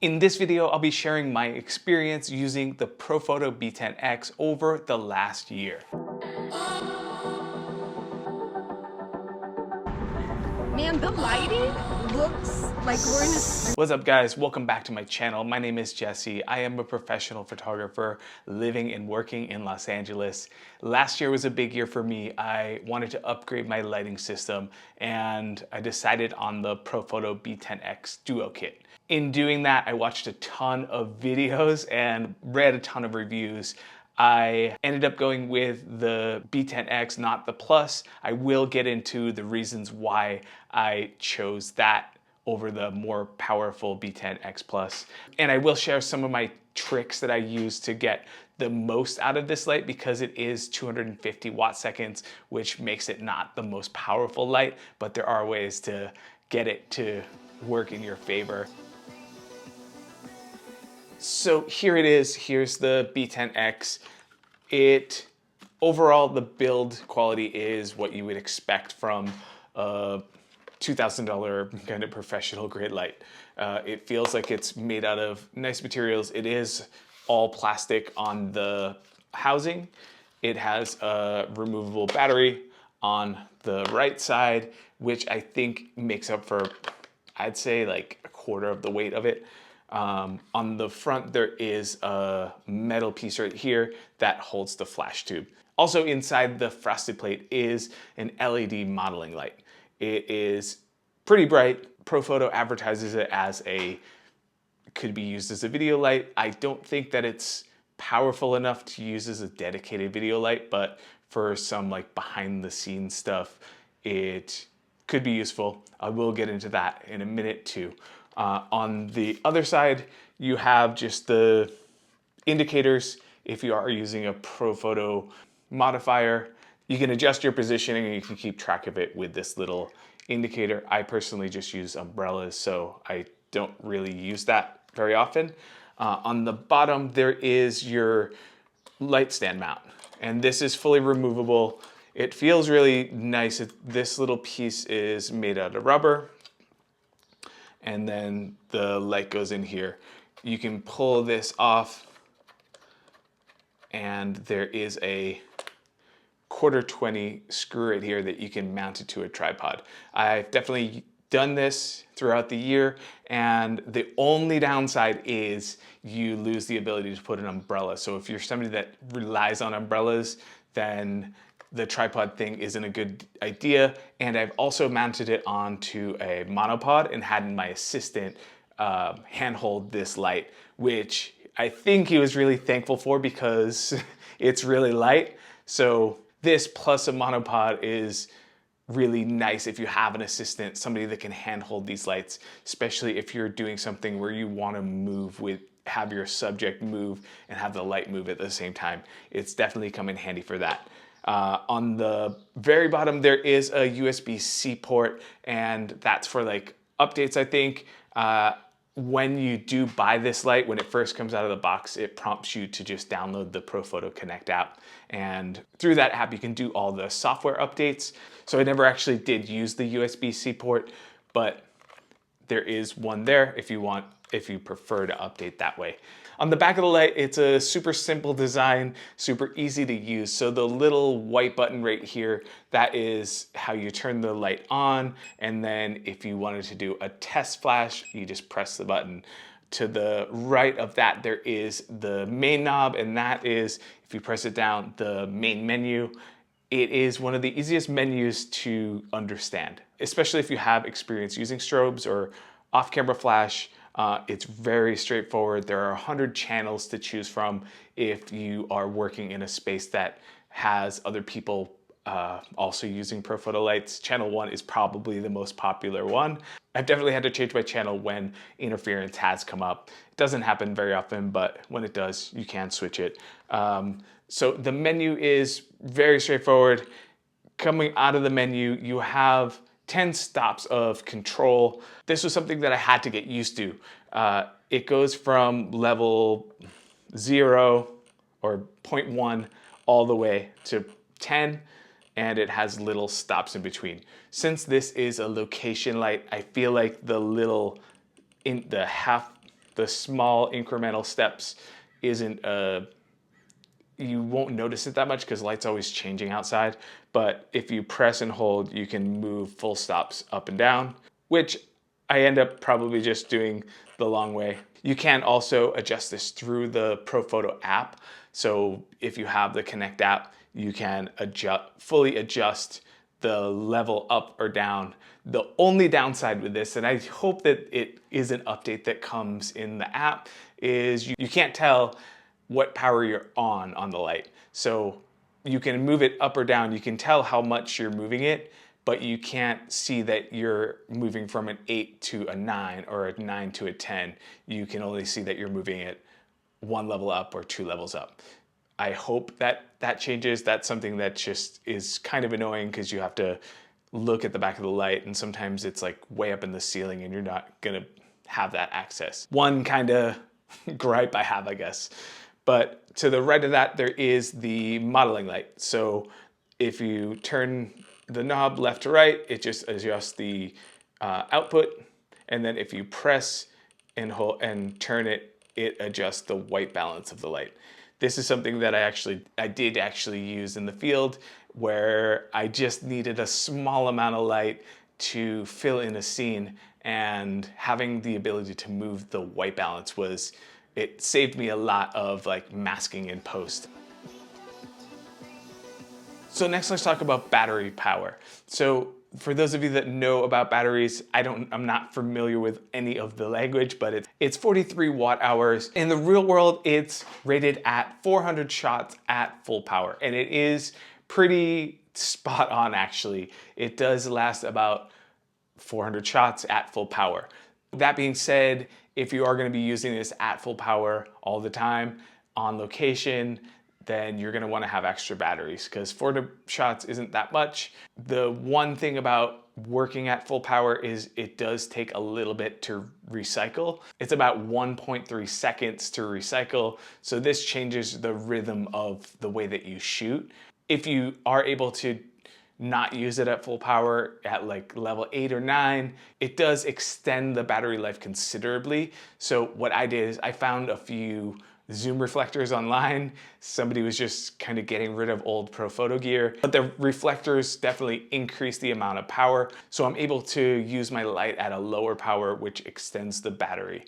In this video, I'll be sharing my experience using the Profoto B10X over the last year. Man, the lighting looks like we're in a... What's up guys, welcome back to my channel. My name is Jesse. I am a professional photographer living and working in Los Angeles. Last year was a big year for me. I wanted to upgrade my lighting system and I decided on the Profoto B10X Duo Kit. In doing that, I watched a ton of videos and read a ton of reviews. I ended up going with the B10X, not the Plus. I will get into the reasons why I chose that over the more powerful B10X Plus. And I will share some of my tricks that I use to get the most out of this light because it is 250 watt seconds, which makes it not the most powerful light, but there are ways to get it to work in your favor. So here it is, here's the B10X. Overall, the build quality is what you would expect from a $2,000 kind of professional grade light. It feels like it's made out of nice materials. It is all plastic on the housing. It has a removable battery on the right side, which I think makes up for, I'd say, like a quarter of the weight of it. On the front, there is a metal piece right here that holds the flash tube. Also inside the frosted plate is an LED modeling light. It is pretty bright. Profoto advertises it as could be used as a video light. I don't think that it's powerful enough to use as a dedicated video light, but for some like behind the scenes stuff, it could be useful. I will get into that in a minute too. On the other side, you have just the indicators. If you are using a Profoto modifier, you can adjust your positioning and you can keep track of it with this little indicator. I personally just use umbrellas, so I don't really use that very often. On the bottom, there is your light stand mount, and this is fully removable. It feels really nice. This little piece is made out of rubber, and then the light goes in here. You can pull this off, and there is a 1/4-20 screw right here that you can mount it to a tripod. I've definitely done this throughout the year, and the only downside is you lose the ability to put an umbrella. So if you're somebody that relies on umbrellas, then the tripod thing isn't a good idea. And I've also mounted it onto a monopod and had my assistant handhold this light, which I think he was really thankful for because it's really light. So this plus a monopod is really nice if you have an assistant, somebody that can handhold these lights, especially if you're doing something where you want to have your subject move and have the light move at the same time. It's definitely come in handy for that. On the very bottom, there is a USB-C port, and that's for like updates, I think. When you do buy this light, when it first comes out of the box, it prompts you to just download the Profoto Connect app. And through that app, you can do all the software updates. So I never actually did use the USB-C port, but there is one there if you prefer to update that way. On the back of the light, it's a super simple design, super easy to use. So the little white button right here, that is how you turn the light on. And then if you wanted to do a test flash, you just press the button. To the right of that, there is the main knob, and that is, if you press it down, the main menu. It is one of the easiest menus to understand, especially if you have experience using strobes or off-camera flash. It's very straightforward. There are 100 channels to choose from if you are working in a space that has other people also using Profoto lights. Channel 1 is probably the most popular one. I've definitely had to change my channel when interference has come up. It doesn't happen very often, but when it does, you can switch it. So the menu is very straightforward. Coming out of the menu, you have 10 stops of control. This was something that I had to get used to. It goes from level 0 or 0.1 all the way to 10, and it has little stops in between. Since this is a location light, I feel like the the small incremental steps isn't you won't notice it that much because light's always changing outside. But if you press and hold, you can move full stops up and down, which I end up probably just doing the long way. You can also adjust this through the Profoto app. So if you have the Connect app, you can fully adjust the level up or down. The only downside with this, and I hope that it is an update that comes in the app, is you can't tell what power you're on the light. So you can move it up or down. You can tell how much you're moving it, but you can't see that you're moving from an 8 to a 9 or a 9 to a 10. You can only see that you're moving it one level up or two levels up. I hope that that changes. That's something that just is kind of annoying because you have to look at the back of the light and sometimes it's like way up in the ceiling and you're not gonna have that access. One kind of gripe I have, I guess. But to the right of that, there is the modeling light. So if you turn the knob left to right, it just adjusts the output. And then if you press and hold and turn it, it adjusts the white balance of the light. This is something that I did actually use in the field where I just needed a small amount of light to fill in a scene, and having the ability to move the white balance it saved me a lot of like masking in post. So next let's talk about battery power. So for those of you that know about batteries, I'm not familiar with any of the language, but it's 43 watt hours. In the real world, it's rated at 400 shots at full power, and it is pretty spot on actually. It does last about 400 shots at full power. That being said, if you are going to be using this at full power all the time on location, then you're going to want to have extra batteries because 400 shots isn't that much. The one thing about working at full power is it does take a little bit to recycle. It's about 1.3 seconds to recycle. So this changes the rhythm of the way that you shoot. If you are able to not use it at full power at like level 8 or 9, it does extend the battery life considerably. So what I did is I found a few zoom reflectors online. Somebody was just kind of getting rid of old Profoto gear, but the reflectors definitely increase the amount of power. So I'm able to use my light at a lower power, which extends the battery.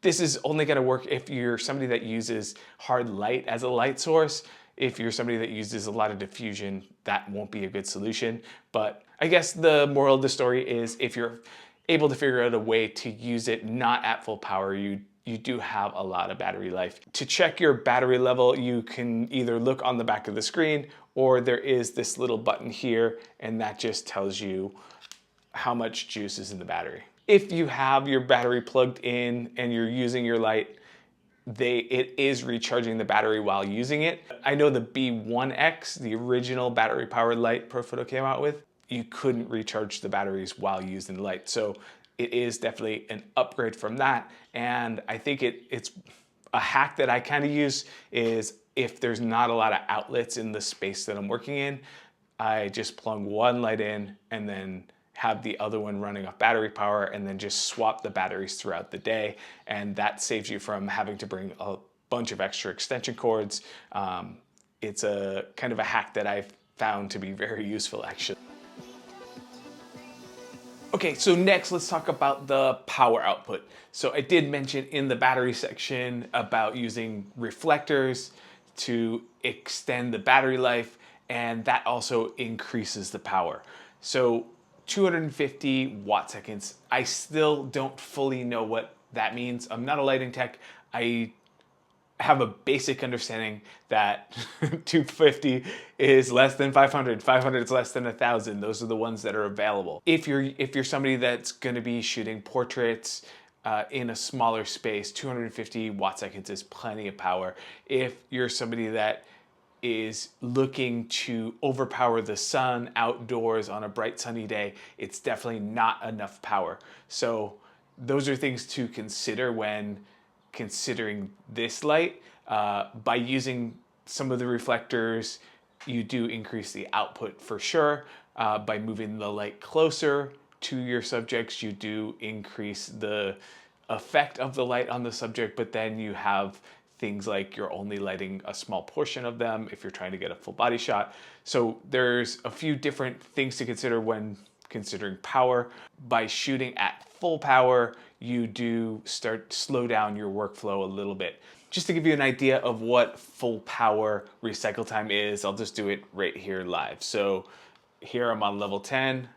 This is only going to work if you're somebody that uses hard light as a light source. If you're somebody that uses a lot of diffusion, that won't be a good solution. But I guess the moral of the story is if you're able to figure out a way to use it not at full power, you do have a lot of battery life. To check your battery level, you can either look on the back of the screen or there is this little button here, and that just tells you how much juice is in the battery. If you have your battery plugged in and you're using your light, it is recharging the battery while using it. I know the B10X, the original battery powered light Profoto came out with, you couldn't recharge the batteries while using the light. So it is definitely an upgrade from that. And I think it's a hack that I kind of use is if there's not a lot of outlets in the space that I'm working in, I just plug one light in and then have the other one running off battery power and then just swap the batteries throughout the day. And that saves you from having to bring a bunch of extra extension cords. It's a kind of a hack that I've found to be very useful actually. Okay, so next let's talk about the power output. So I did mention in the battery section about using reflectors to extend the battery life, and that also increases the power. So 250 watt seconds. I still don't fully know what that means. I'm not a lighting tech. I have a basic understanding that 250 is less than 500. 500 is less than 1,000. Those are the ones that are available. If you're somebody that's going to be shooting portraits in a smaller space, 250 watt seconds is plenty of power. If you're somebody that is looking to overpower the sun outdoors on a bright sunny day, it's definitely not enough power. So those are things to consider when considering this light. By using some of the reflectors, you do increase the output for sure. By moving the light closer to your subjects, you do increase the effect of the light on the subject, but then you have things like you're only lighting a small portion of them if you're trying to get a full body shot. So there's a few different things to consider when considering power. By shooting at full power, you do start to slow down your workflow a little bit. Just to give you an idea of what full power recycle time is, I'll just do it right here live. So here I'm on level 10,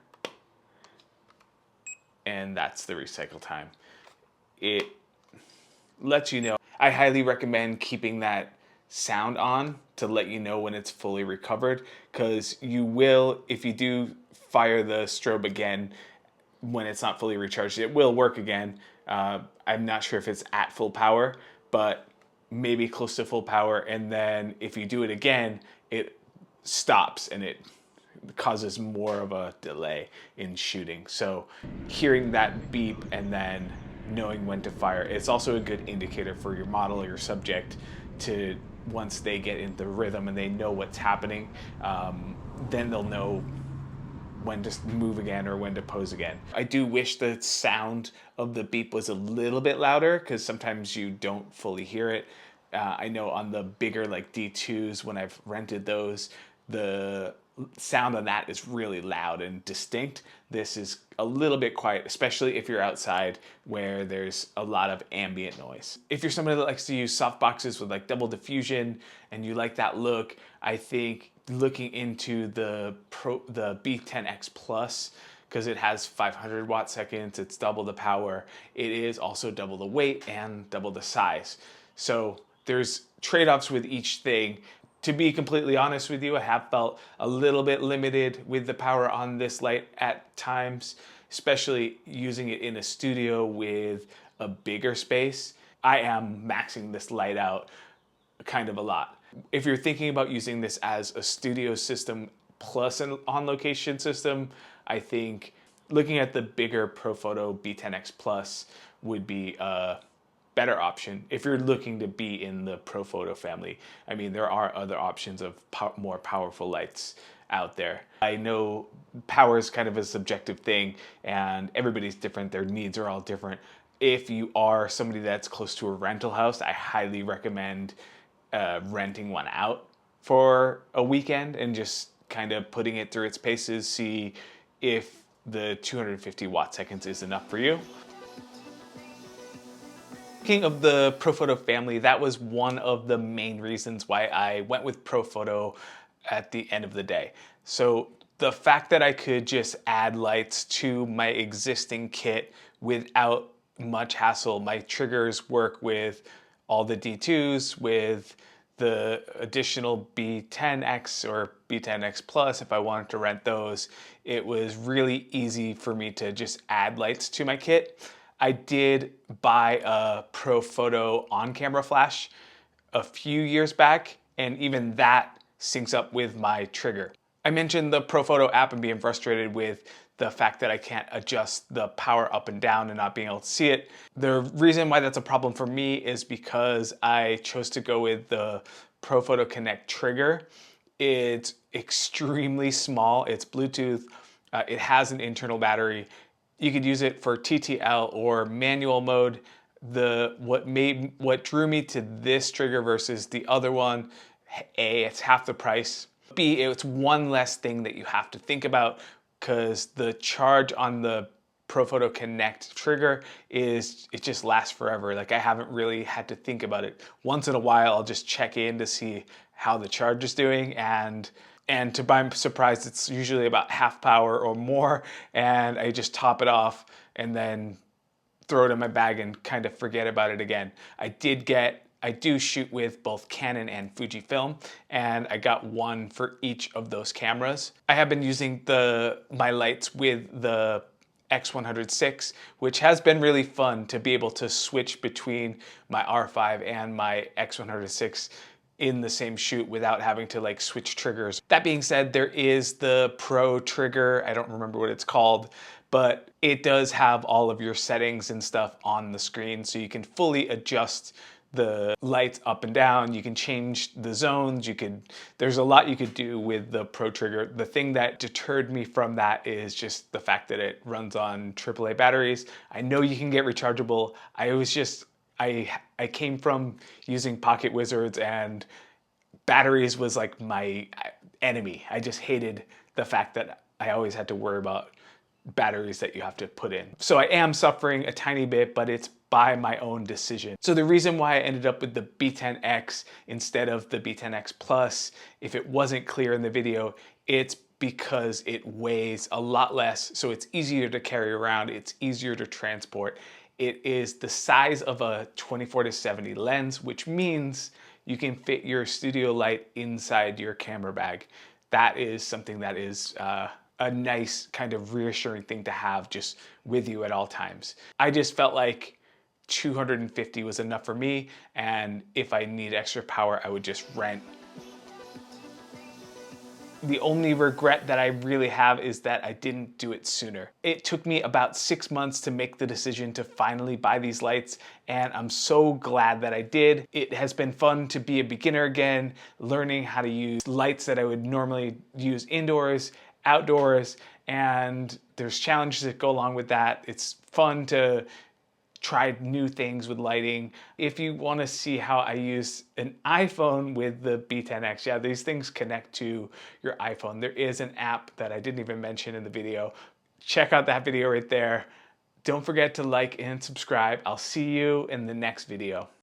and that's the recycle time. It lets you know. I highly recommend keeping that sound on to let you know when it's fully recovered, because you will, if you do fire the strobe again when it's not fully recharged, it will work again. I'm not sure if it's at full power, but maybe close to full power, and then if you do it again, it stops and it causes more of a delay in shooting. So hearing that beep and then knowing when to fire, it's also a good indicator for your model or your subject to, once they get into the rhythm and they know what's happening, then they'll know when to move again or when to pose again. I do wish the sound of the beep was a little bit louder, because sometimes you don't fully hear it. I know on the bigger like D2s, when I've rented those, the sound on that is really loud and distinct. This is a little bit quiet, especially if you're outside where there's a lot of ambient noise. If you're somebody that likes to use softboxes with like double diffusion and you like that look, I think looking into the B10X Plus, because it has 500 watt seconds, it's double the power, it is also double the weight and double the size. So there's trade-offs with each thing. To be completely honest with you, I have felt a little bit limited with the power on this light at times, especially using it in a studio with a bigger space. I am maxing this light out kind of a lot. If you're thinking about using this as a studio system plus an on-location system, I think looking at the bigger Profoto B10X Plus would be a better option if you're looking to be in the Profoto family. I mean, there are other options of more powerful lights out there. I know power is kind of a subjective thing and everybody's different, their needs are all different. If you are somebody that's close to a rental house, I highly recommend renting one out for a weekend and just kind of putting it through its paces, see if the 250 watt seconds is enough for you. Speaking of the Profoto family, that was one of the main reasons why I went with Profoto at the end of the day. So the fact that I could just add lights to my existing kit without much hassle. My triggers work with all the D2s, with the additional B10X or B10X Plus if I wanted to rent those. It was really easy for me to just add lights to my kit. I did buy a Profoto on-camera flash a few years back, and even that syncs up with my trigger. I mentioned the Profoto app and being frustrated with the fact that I can't adjust the power up and down and not being able to see it. The reason why that's a problem for me is because I chose to go with the Profoto Connect trigger. It's extremely small, it's Bluetooth, it has an internal battery. You could use it for TTL or manual mode. What drew me to this trigger versus the other one, A, it's half the price. B, it's one less thing that you have to think about, because the charge on the Profoto Connect trigger it just lasts forever. Like, I haven't really had to think about it. Once in a while, I'll just check in to see how the charge is doing, and to my surprise, it's usually about half power or more, and I just top it off and then throw it in my bag and kind of forget about it again. I do shoot with both Canon and Fujifilm, and I got one for each of those cameras. I have been using my lights with the X100VI, which has been really fun to be able to switch between my R5 and my X100VI in the same shoot without having to like switch triggers. That being said, there is the Pro trigger, I don't remember what it's called, but it does have all of your settings and stuff on the screen, so you can fully adjust the lights up and down. You can change the zones. There's a lot you could do with the Pro Trigger. The thing that deterred me from that is just the fact that it runs on AAA batteries. I know you can get rechargeable. I came from using Pocket Wizards, and batteries was like my enemy. I just hated the fact that I always had to worry about batteries that you have to put in. So I am suffering a tiny bit, but it's by my own decision. So the reason why I ended up with the B10X instead of the B10X Plus, if it wasn't clear in the video, it's because it weighs a lot less, so it's easier to carry around, it's easier to transport. It is the size of a 24-70 lens, which means you can fit your studio light inside your camera bag. That is something that is a nice kind of reassuring thing to have just with you at all times. I just felt like 250 was enough for me, and if I need extra power, I would just rent. The only regret that I really have is that I didn't do it sooner. It took me about 6 months to make the decision to finally buy these lights, and I'm so glad that I did. It has been fun to be a beginner again, learning how to use lights that I would normally use indoors, outdoors, and there's challenges that go along with that. It's fun to try new things with lighting. If you want to see how I use an iPhone with the B10X, yeah, these things connect to your iPhone. There is an app that I didn't even mention in the video. Check out that video right there. Don't forget to like and subscribe. I'll see you in the next video.